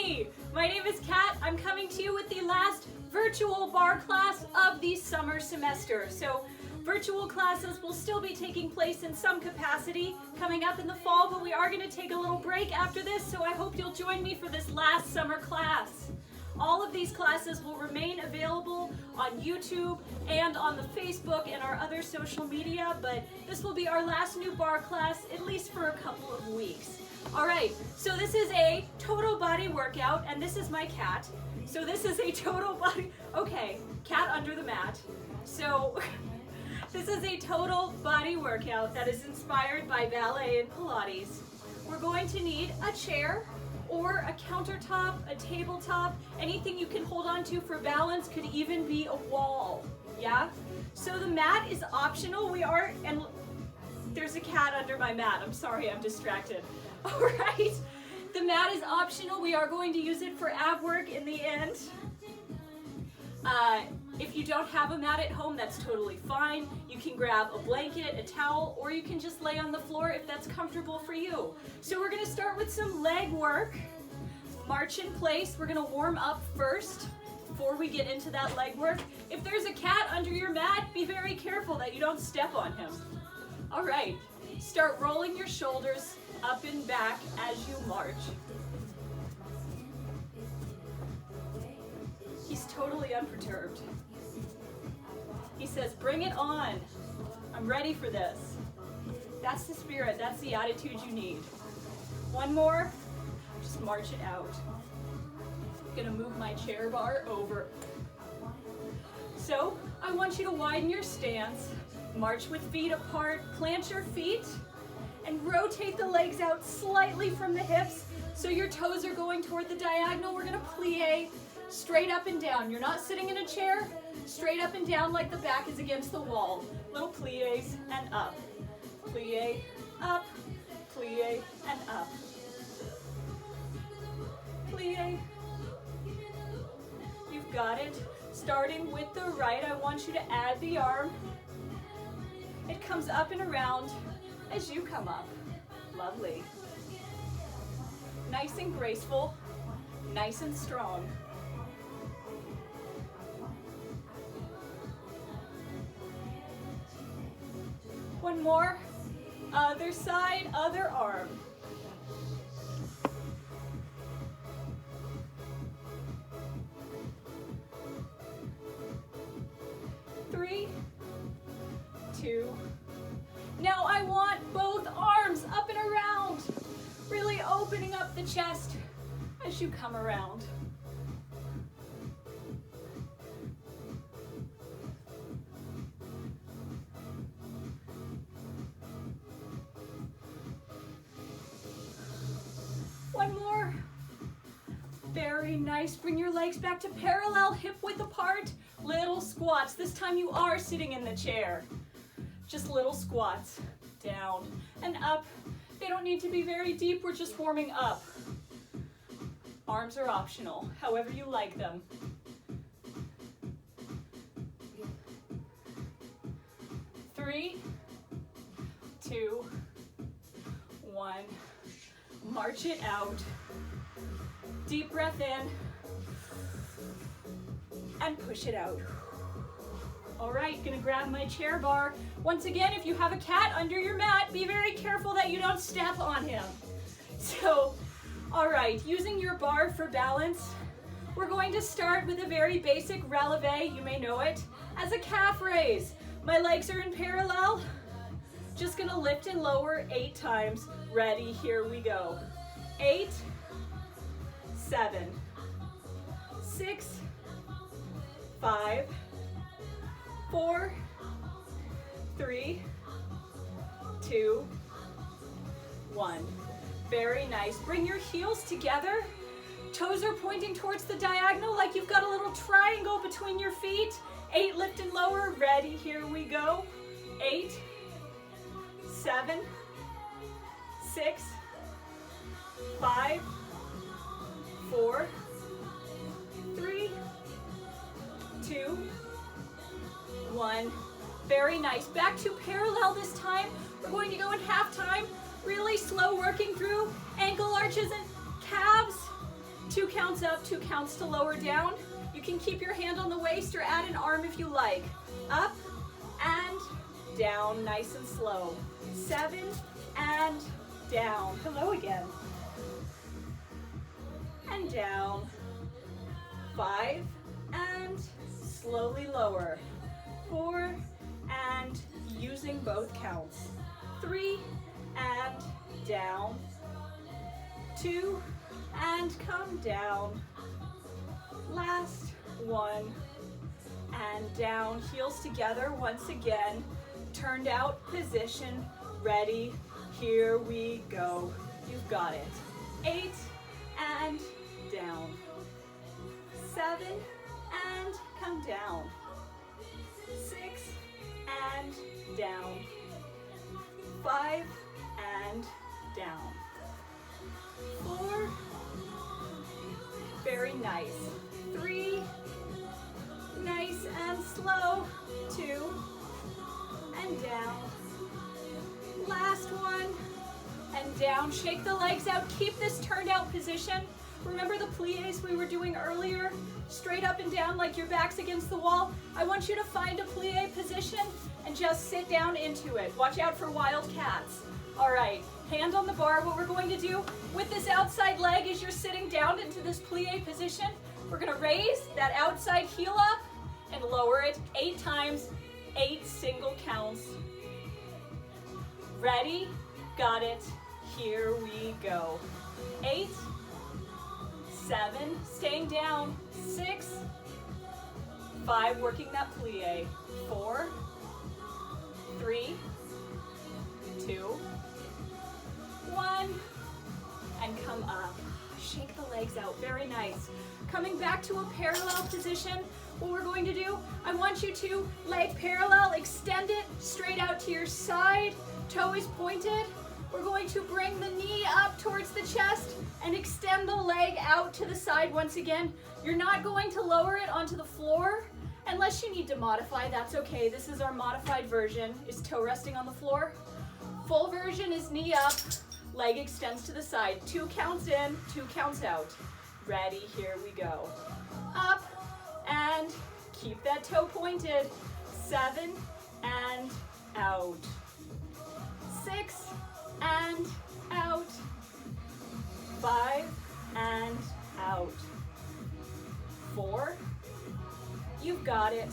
Hey, my name is Kat. I'm coming to you with the last virtual barre class of the summer semester. So virtual classes will still be taking place in some capacity coming up in the fall, but we are going to take a little break after this, so I hope you'll join me for this last summer class. All of these classes will remain available on YouTube and on the Facebook and our other social media, but this will be our last new barre class, at least for a couple of weeks. All right, so this is a total body workout, and this is my cat. So this is a total body, okay, cat under the mat. So this is a total body workout that is inspired by ballet and Pilates. We're going to need a chair or a countertop, a tabletop, anything you can hold on to for balance, could even be a wall, yeah? So the mat is optional. And there's a cat under my mat. I'm sorry, I'm distracted. All right, the mat is optional. We are going to use it for ab work in the end. If you don't have a mat at home, that's totally fine. You can grab a blanket, a towel, or you can just lay on the floor if that's comfortable for you. So we're gonna start with some leg work. March in place. We're gonna warm up first before we get into that leg work. If there's a cat under your mat, be very careful that you don't step on him. All right, start rolling your shoulders up and back as you march. He's totally unperturbed. He says, bring it on. I'm ready for this. That's the spirit, that's the attitude you need. One more, just march it out. I'm gonna move my chair bar over. So I want you to widen your stance, march with feet apart, plant your feet, and rotate the legs out slightly from the hips so your toes are going toward the diagonal. We're gonna plie straight up and down. You're not sitting in a chair, straight up and down like the back is against the wall. Little plies and up. Plie, up, plie, and up. Plie. You've got it. Starting with the right, I want you to add the arm. It comes up and around as you come up. Lovely. Nice and graceful, nice and strong. One more, other side, other arm. Three, two. Now I want both arms up and around, really opening up the chest as you come around. One more. Very nice. Bring your legs back to parallel, hip width apart. Little squats. This time you are sitting in the chair. Just little squats. Down and up. They don't need to be very deep. We're just warming up. Arms are optional, however you like them. Three, two, one. March it out. Deep breath in. And push it out. All right, gonna grab my chair bar. Once again, if you have a cat under your mat, be very careful that you don't step on him. So, all right, using your bar for balance, we're going to start with a very basic releve, you may know it, as a calf raise. My legs are in parallel. Just gonna lift and lower 8 times. Ready, here we go. 8, 7, 6, 5, 4, 3, 2, 1. Very nice. Bring your heels together. Toes are pointing towards the diagonal like you've got a little triangle between your feet. 8, lift and lower. Ready, here we go. 8, 7, 6, 5, 4, 3, 2, 1. Very nice. Back to parallel this time. We're going to go in half time. Really slow, working through ankle arches and calves. 2 counts up, 2 counts to lower down. You can keep your hand on the waist or add an arm if you like. Up and down, nice and slow. 7 and down. Hello again. And down. 5 and slowly lower. 4 and using both counts. 3 and down. 2 and come down. Last 1 and down. Heels together once again. Turned out position. Ready. Here we go. You've got it. 8 and down. 7 and come down. 6 and down. 5 and down. 4. Very nice. 3. Nice and slow. 2 and down. Last one and down. Shake the legs out. Keep this turned out position. Remember the plies we were doing earlier? Straight up and down like your back's against the wall. I want you to find a plie position and just sit down into it. Watch out for wild cats. All right, hand on the bar. What we're going to do with this outside leg is you're sitting down into this plie position. We're gonna raise that outside heel up and lower it 8 times, 8 single counts. Ready? Got it. Here we go. 8, 7, staying down. 6, 5, working that plie. 4, 3, 2, 1, and come up. Shake the legs out. Very nice. Coming back to a parallel position, what we're going to do, I want you to leg parallel, extend it straight out to your side, toe is pointed. We're going to bring the knee up towards the chest and extend the leg out to the side once again. You're not going to lower it onto the floor unless you need to modify, that's okay. This is our modified version, is toe resting on the floor. Full version is knee up, leg extends to the side. 2 counts in, 2 counts out. Ready, here we go. Up and keep that toe pointed. 7 and out. 6 and out. 5 and out. 4. You've got it.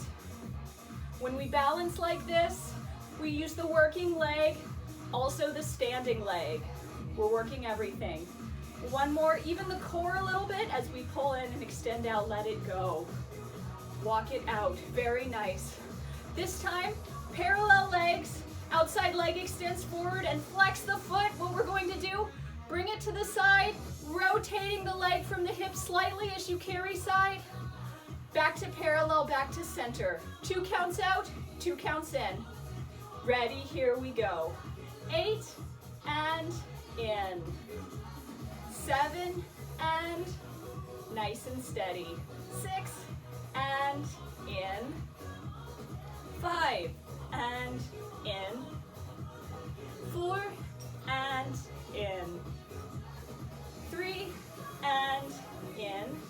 When we balance like this, we use the working leg, also the standing leg. We're working everything. One more, even the core a little bit as we pull in and extend out, let it go. Walk it out, very nice. This time, parallel legs, outside leg extends forward and flex the foot. What we're going to do, bring it to the side, rotating the leg from the hip slightly as you carry side. Back to parallel, back to center. 2 counts out, 2 counts in. Ready, here we go. 8 and in. 7 and nice and steady. 6 and in. 5 and in. 4 and in. 3 and in.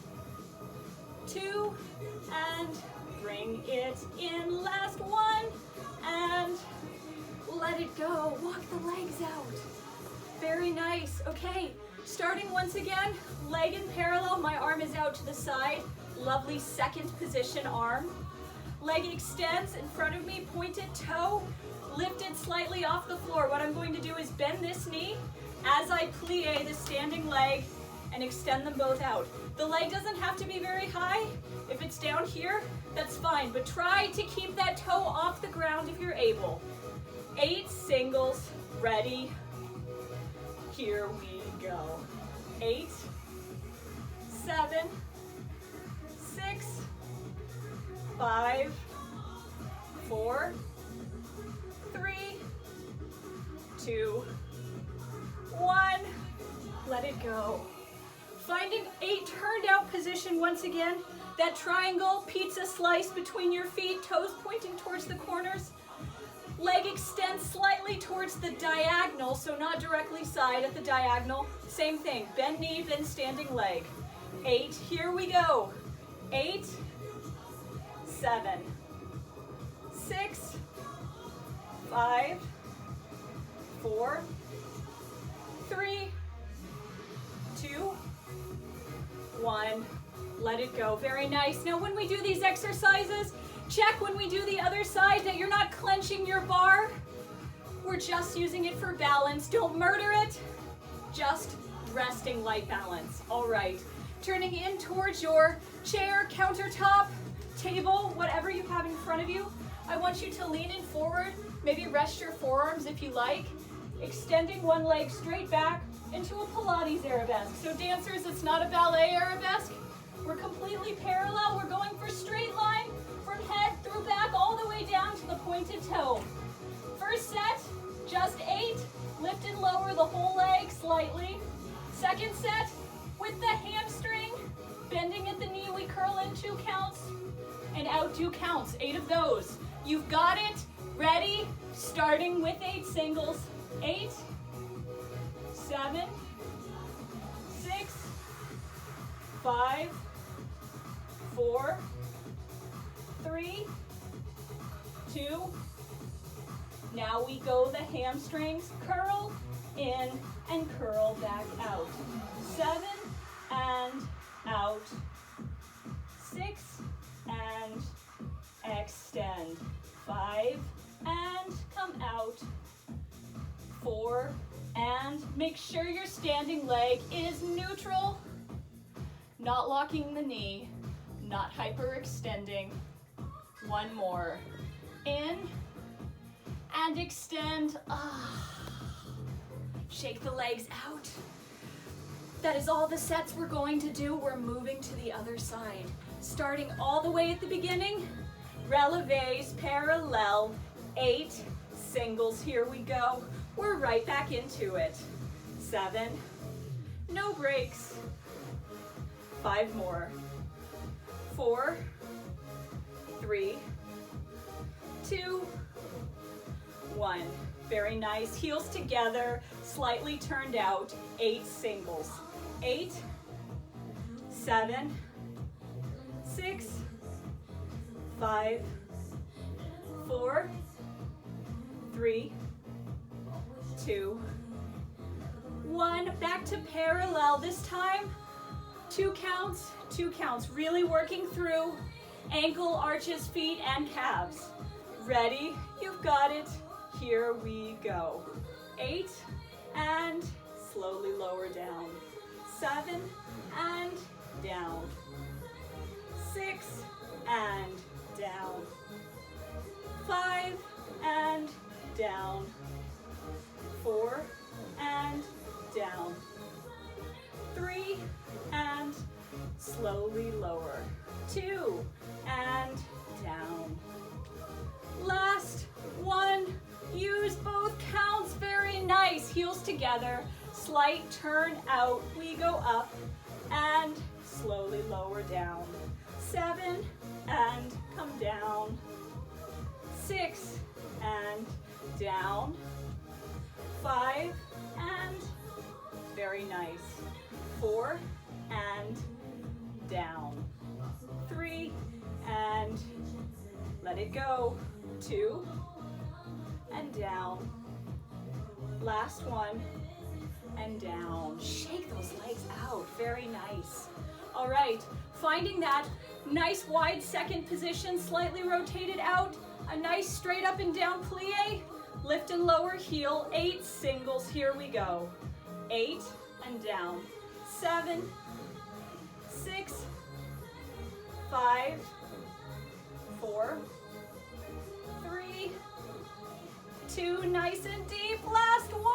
2 and bring it in. Last one and let it go. Walk the legs out. Very nice. Okay, starting once again, leg in parallel. My arm is out to the side. Lovely second position arm. Leg extends in front of me, pointed toe, lifted slightly off the floor. What I'm going to do is bend this knee as I plie the standing leg and extend them both out. The leg doesn't have to be very high. If it's down here, that's fine, but try to keep that toe off the ground if you're able. 8 singles, ready. Here we go. 8, 7, 6, 5, 4, 3, 2, 1. Let it go. Finding a turned out position once again. That triangle pizza slice between your feet, toes pointing towards the corners. Leg extends slightly towards the diagonal, so not directly side, at the diagonal. Same thing, bend knee, then standing leg. 8, here we go. 8, 7, 6, 5, 4, 3, 2, 1. Let it go. Very nice. Now when we do these exercises, check when we do the other side that you're not clenching your bar. We're just using it for balance. Don't murder it. Just resting light balance. All right. Turning in towards your chair, countertop, table, whatever you have in front of you. I want you to lean in forward. Maybe rest your forearms if you like. Extending one leg straight back into a Pilates Arabesque. So dancers, it's not a ballet Arabesque. We're completely parallel. We're going for straight line from head through back all the way down to the pointed toe. First set, just 8. Lift and lower the whole leg slightly. Second set, with the hamstring, bending at the knee, we curl in 2 counts and out 2 counts, 8 of those. You've got it. Ready? Starting with 8 singles. 8, 7, 6, 5, 4, 3, 2. Now we go the hamstrings, curl in and curl back out. 7 and out. 6 and extend. 5 and come out. 4 and make sure your standing leg is neutral, not locking the knee, not hyperextending. 1 more. In and extend. Shake the legs out. That is all the sets we're going to do. We're moving to the other side. Starting all the way at the beginning. Relevés, parallel, 8 singles. Here we go. We're right back into it. 7, no breaks. 5 more. 4, 3, 2, 1. Very nice. Heels together, slightly turned out. 8 singles. 8, 7, 6, 5, 4, 3, 2, 1. Back to parallel. This time, 2 counts, 2 counts. Really working through ankle, arches, feet, and calves. Ready? You've got it. Here we go. 8 and slowly lower down. 7 and down. 6 and down. 5 and down. 4 and down. 3 and slowly lower. 2 and down. Last 1. Use both counts. Very nice. Heels together. Slight turn out. We go up and slowly lower down. 7 and come down. 6 and down. 5 and very nice. 4 and down. 3 and let it go. 2 and down. Last 1 and down. Shake those legs out. Very nice. All right, finding that nice wide second position, slightly rotated out, a nice straight up and down plie, lift and lower heel, 8 singles. Here we go. 8 and down. 7, 6, 5, 4, 3, 2, nice and deep. Last 1.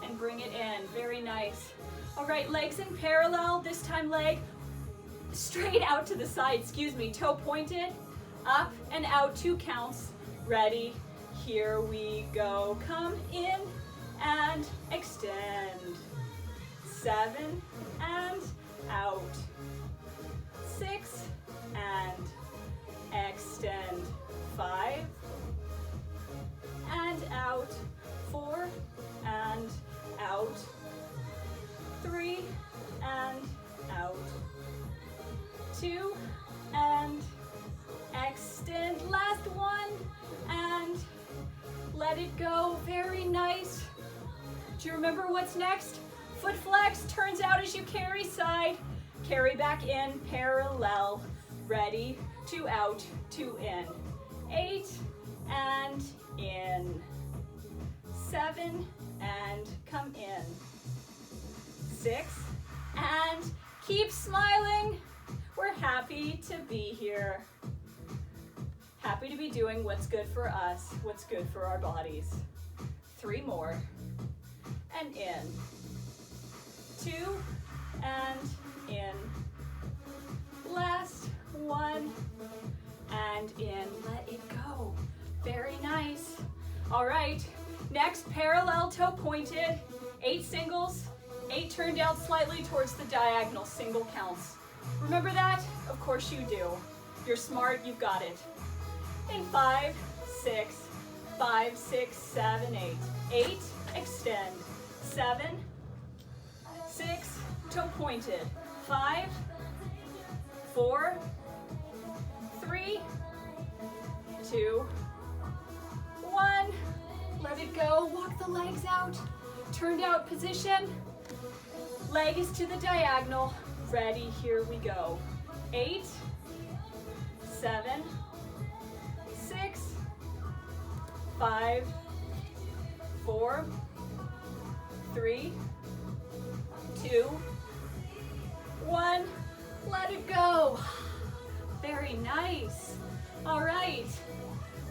And bring it in. Very nice. All right, legs in parallel. This time leg straight out to the side, toe pointed, up and out, 2 counts. Ready? Here we go. Come in and extend. 7 and out. 6 and extend. 5 and out. 4 and out. 3 and 2, and extend. Last one, and let it go. Very nice. Do you remember what's next? Foot flex, turns out as you carry side. Carry back in, parallel. Ready, 2 out, 2 in. 8, and in. 7, and come in. 6, and keep smiling. We're happy to be here. Happy to be doing what's good for us, what's good for our bodies. 3 more, and in. 2, and in. Last one, and in. Let it go. Very nice. All right, next, parallel toe pointed. 8 singles, 8 turned out slightly towards the diagonal, single counts. Remember that? Of course you do. You're smart, you've got it. In 5, 6, 5, 6, 7, 8. 8, extend. 7, 6, toe pointed. 5, 4, 3, 2, 1. Let it go. Walk the legs out. Turned out position. Leg is to the diagonal. Ready, here we go. 8, 7, 6, 5, 4, 3, 2, 1. Let it go. Very nice. All right.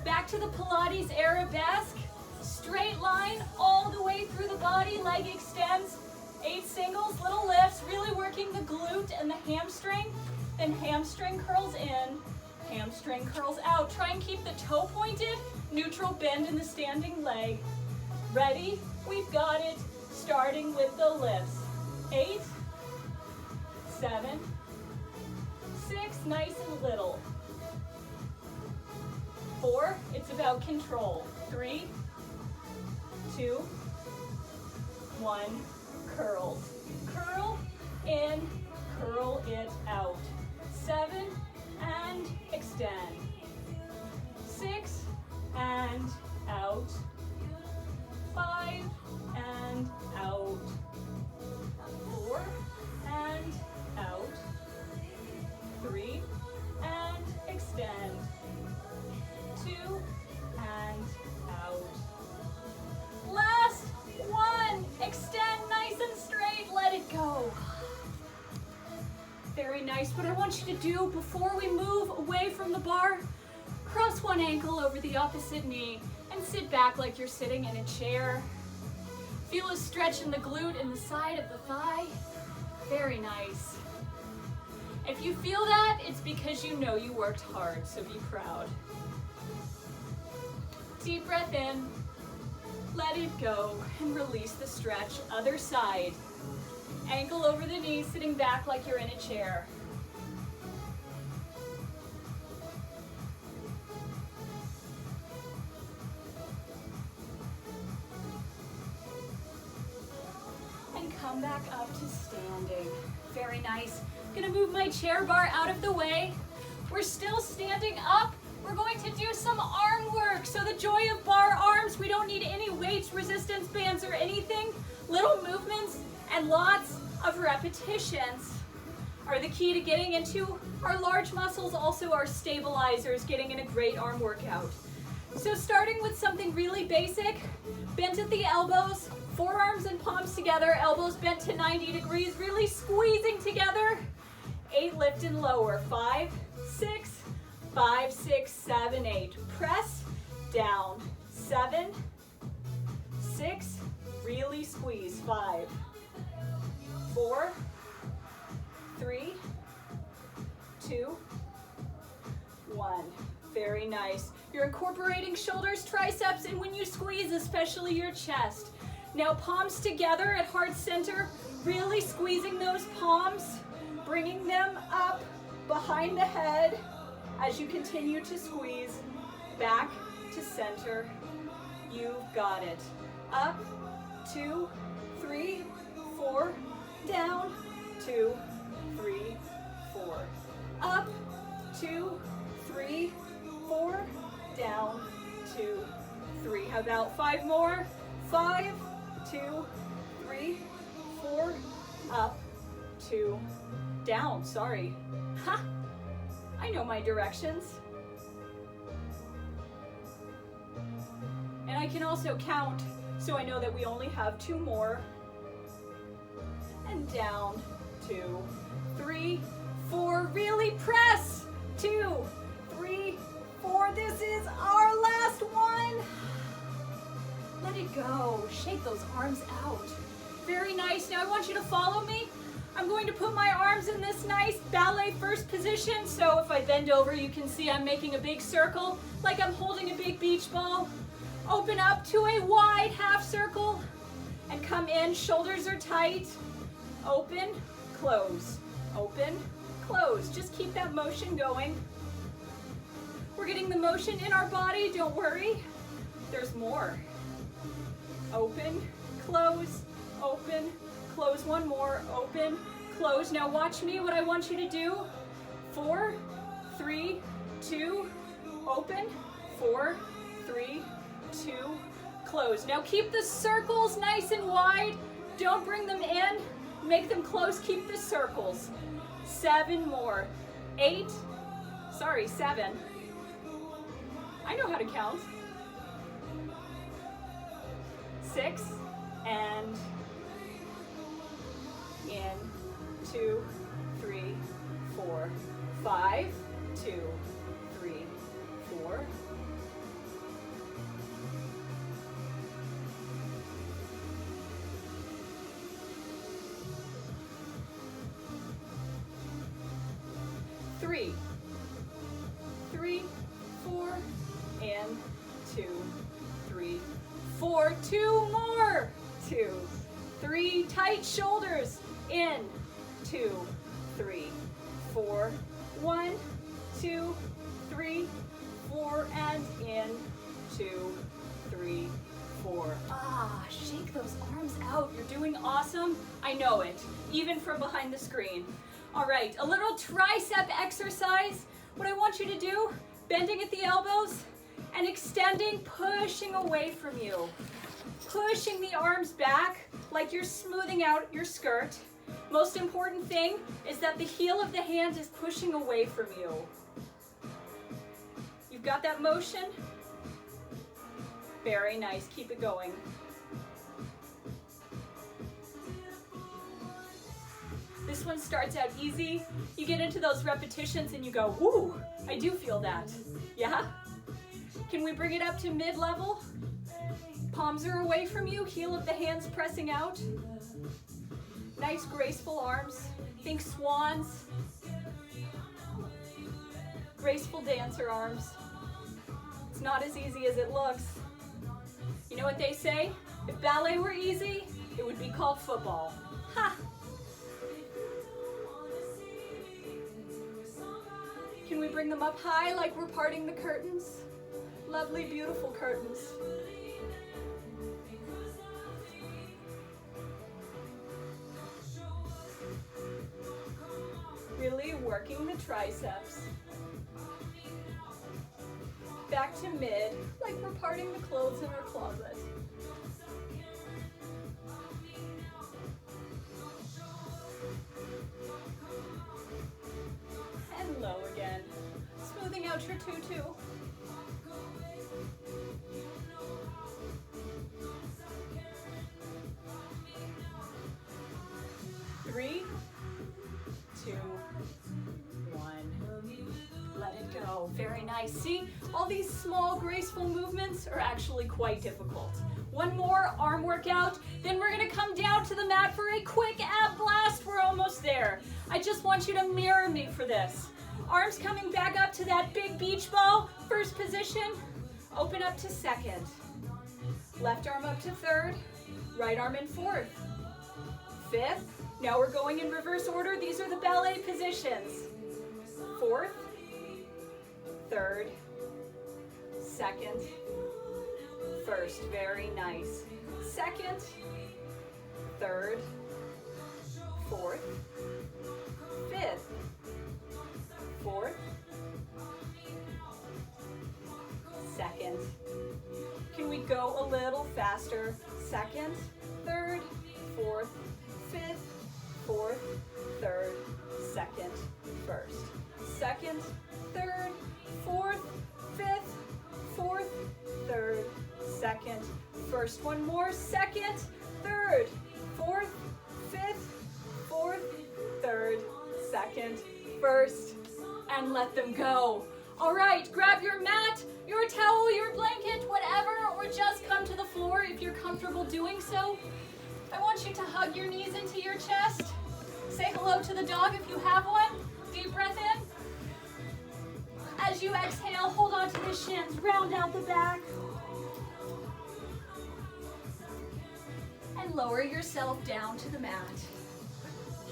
Back to the Pilates Arabesque. Straight line all the way through the body. Leg extends. 8 singles, little lifts, really working the glute and the hamstring. Then hamstring curls in, hamstring curls out. Try and keep the toe pointed, neutral bend in the standing leg. Ready? We've got it. Starting with the lifts. 8, 7, 6, nice and little. 4, it's about control. 3, 2, 1. Curls. Curl in, curl it out. 7, and extend. 6, and out. 5, and out. 4, and out. 3, and extend. 2, and out. Last one. Extend nice and straight. Let it go. Very nice. What I want you to do before we move away from the bar, cross one ankle over the opposite knee and sit back like you're sitting in a chair. Feel a stretch in the glute and the side of the thigh. Very nice. If you feel that, it's because you know you worked hard, so be proud. Deep breath in. Let it go and release the stretch. Other side. Ankle over the knee, sitting back like you're in a chair. And come back up to standing. Very nice. Gonna move my chair bar out of the way. We're still standing up. We're going to do some arm work. So the joy of bar arms, we don't need any weights, resistance bands, or anything. Little movements and lots of repetitions are the key to getting into our large muscles, also our stabilizers, getting in a great arm workout. So starting with something really basic, bent at the elbows, forearms and palms together, elbows bent to 90 degrees, really squeezing together. 8, lift and lower. 5, 6, 5, 6, 7, 8. Press down. 7, 6, really squeeze. 5, 4, 3, 2, 1. Very nice. You're incorporating shoulders, triceps, and when you squeeze, especially your chest. Now palms together at heart center, really squeezing those palms, bringing them up behind the head as you continue to squeeze back to center. You've got it. Up, 2, 3, 4, down, 2, 3, 4. 5 more. 5, 2, 3, 4, up, 2, down. Sorry. Ha! I know my directions. And I can also count, so I know that we only have 2 more. And down, 2, 3, 4. Really press. 2, 3, 4. This is our last one. Let it go. Shake those arms out. Very nice. Now I want you to follow me. I'm going to put my arms in this nice ballet first position. So if I bend over, you can see I'm making a big circle, like I'm holding a big beach ball. Open up to a wide half circle and come in. Shoulders are tight. Open, close, open, close. Just keep that motion going. We're getting the motion in our body. Don't worry. There's more. Open, close, open, close. One more. Open, close. Now watch me. What I want you to do. 4, 3, 2, open. 4, 3, 2, close. Now keep the circles nice and wide. Don't bring them in. Make them close. Keep the circles. 7 more. 8. Sorry, 7. I know how to count. 6 and in. 2, 3, 4, 5. 2, 3, 4. Three, 4, and 2, 3, 4. 2 more. 2, 3. Tight shoulders. In. 2, 3, 4. 1, 2, 3, 4, and in. 2, 3, 4. Ah, shake those arms out. You're doing awesome. I know it, even from behind the screen. All right, a little tricep exercise. What I want you to do, bending at the elbows and extending, pushing away from you. Pushing the arms back like you're smoothing out your skirt. Most important thing is that the heel of the hand is pushing away from you. You've got that motion? Very nice, keep it going. This one starts out easy. You get into those repetitions and you go, whoo, I do feel that. Yeah? Can we bring it up to mid-level? Palms are away from you, heel of the hands pressing out. Nice graceful arms. Think swans. Graceful dancer arms. It's not as easy as it looks. You know what they say? If ballet were easy, it would be called football. Ha! Can we bring them up high like we're parting the curtains? Lovely, beautiful curtains. Really working the triceps. Back to mid, like we're parting the clothes in our closet. And low again. Smoothing out your tutu. Three, 2, 1. Let it go. Very nice. See, all these small, graceful movements are actually quite difficult. One more arm workout, then we're gonna come down to the mat for a quick ab blast. We're almost there. I just want you to mirror me for this. Arms coming back up to that big beach ball. First position, open up to second. Left arm up to third, right arm in fourth. Fifth, now we're going in reverse order. These are the ballet positions. Fourth, third, second, first. Very nice. Second, third, fourth, fifth, fourth, second. Can we go a little faster. Second, third, fourth, fifth, fourth, third, second, first. Second, third, fourth, fifth, fourth, third, second, first. One more. Second, third, fourth, fifth, fourth, third, second, first, and let them go. All right, grab your mat, your towel, your blanket, whatever, or just come to the floor if you're comfortable doing so. I want you to hug your knees into your chest. Say hello to the dog if you have one. Deep breath in. As you exhale, hold on to the shins, round out the back. And lower yourself down to the mat.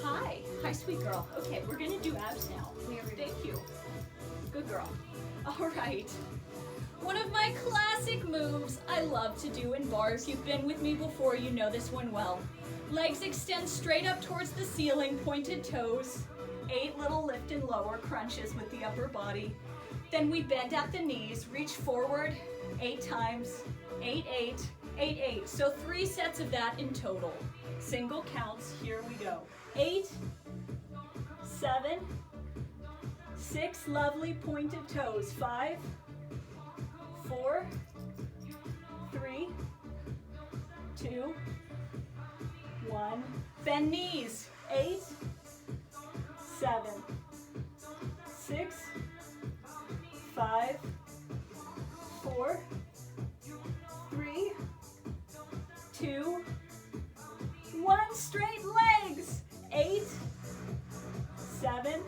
Hi, sweet girl. Okay, we're gonna do abs now. Thank you. Good girl. All right. One of my classic moves I love to do in barre. If you've been with me before, you know this one well. Legs extend straight up towards the ceiling, pointed toes. 8 little lift and lower crunches with the upper body. Then we bend at the knees, reach forward 8 times. 8, 8, 8, 8. So 3 sets of that in total. Single counts, here we go. 8, 7, 6 lovely pointed toes. 5, 4, 3, 2, 1. Bend knees. 8, 7, 6, 5, 4, 3, 2, 1. Straight legs. 8, 7,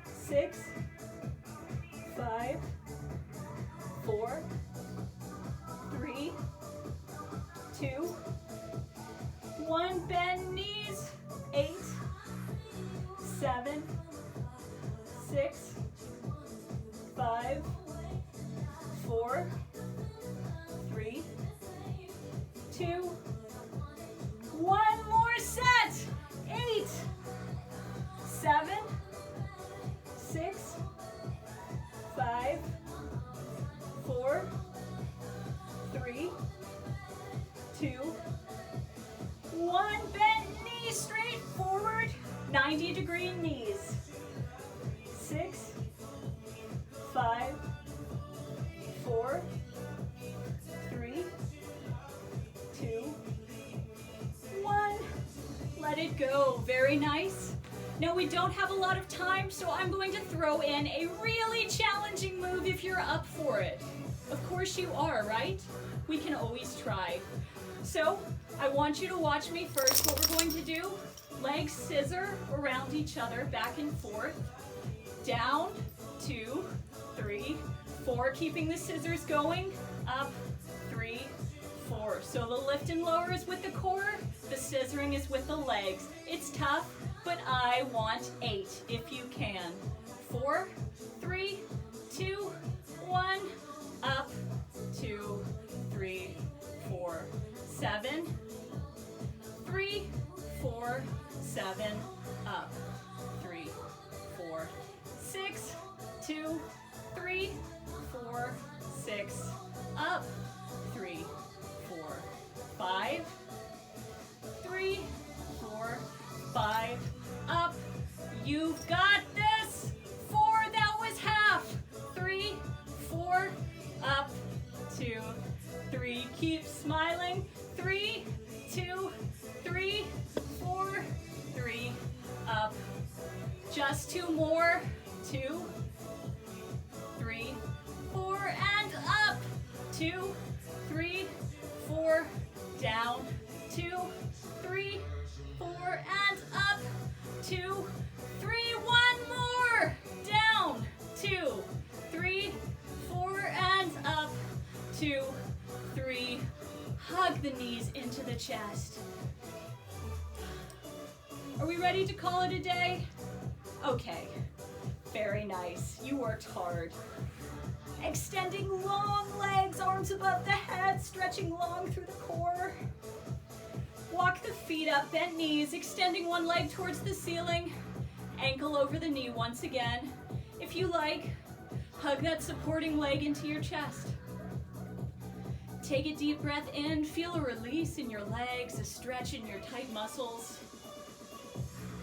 6, 5, 4, 3, 2, 1. Bend knees. 8, 7, 6, 5, 4, 3, 2, 1. More set. 8, 7, 6, 5, 4, 3, 2, 1. Bend knees straight forward. 90-degree knees. 6, 5, 4, 3, 2, 1. Let it go. Very nice. Now we don't have a lot of time, so I'm going to throw in a really challenging move if you're up for it. Of course you are, right? We can always try. So I want you to watch me first. What we're going to do, legs scissor around each other, back and forth. Down, 2, 3, 4. Keeping the scissors going. Up, 3, 4. So the lift and lower is with the core. The scissoring is with the legs. It's tough, but I want 8 if you can. 4, 3, 2, 1. Up, 2, 3, 4, 7, 3, 4, 7. Up, 3, 4, 6, 2, 3, 4, 6. Up, 3, 4, 5, 3, 4, 5. Up. You've got this. 4. That was half. 3, 4. Up. 2, 3. Keep smiling. 3, 2, 3, 4, 3. Up. Just 2 more. 2, 3, 4, and up. 2, 3, 4. Down. 2, 3, 4, and up. 2, 3. 1 more. Down. 2, 3, 4, and up. 2, 3. Hug the knees into the chest. Are we ready to call it a day? Okay. Very nice. You worked hard. Extending long legs, arms above the head, stretching long through the core. Walk the feet up, bent knees, extending one leg towards the ceiling. Ankle over the knee once again. If you like, hug that supporting leg into your chest. Take a deep breath in, feel a release in your legs, a stretch in your tight muscles,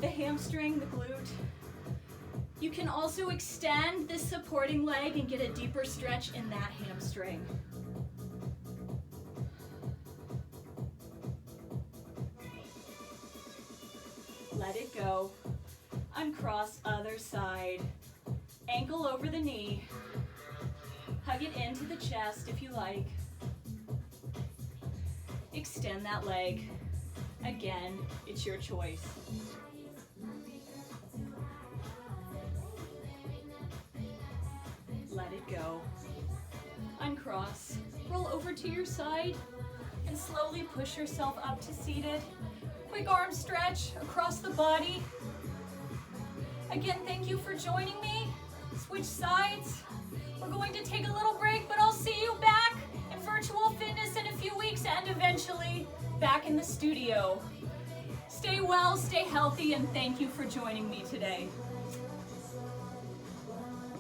the hamstring, the glute. You can also extend this supporting leg and get a deeper stretch in that hamstring. Let it go. Uncross, other side. Ankle over the knee. Hug it into the chest if you like. Extend that leg. Again, it's your choice. Let it go. Uncross. Roll over to your side and slowly push yourself up to seated. Quick arm stretch across the body. Again, thank you for joining me. Switch sides. We're going to take a little break, but I'll see you back in virtual fitness in a few weeks and eventually back in the studio. Stay well, stay healthy, and thank you for joining me today.